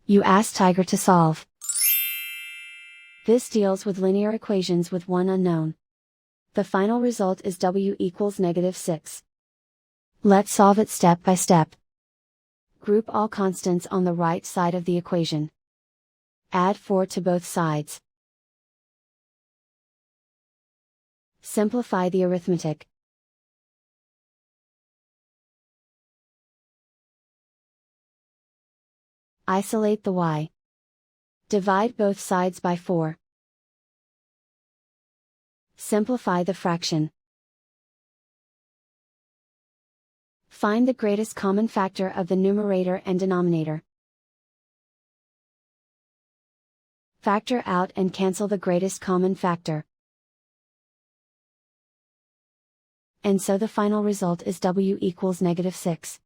You ask Tiger to solve. This deals with linear equations with one unknown. The final result is w equals -6. Let's solve it step by step. Group all constants on the right side of the equation. Add 4 to both sides. Simplify the arithmetic. Isolate the y. Divide both sides by 4. Simplify the fraction. Find the greatest common factor of the numerator and denominator. Factor out and cancel the greatest common factor. And so the final result is w equals -6.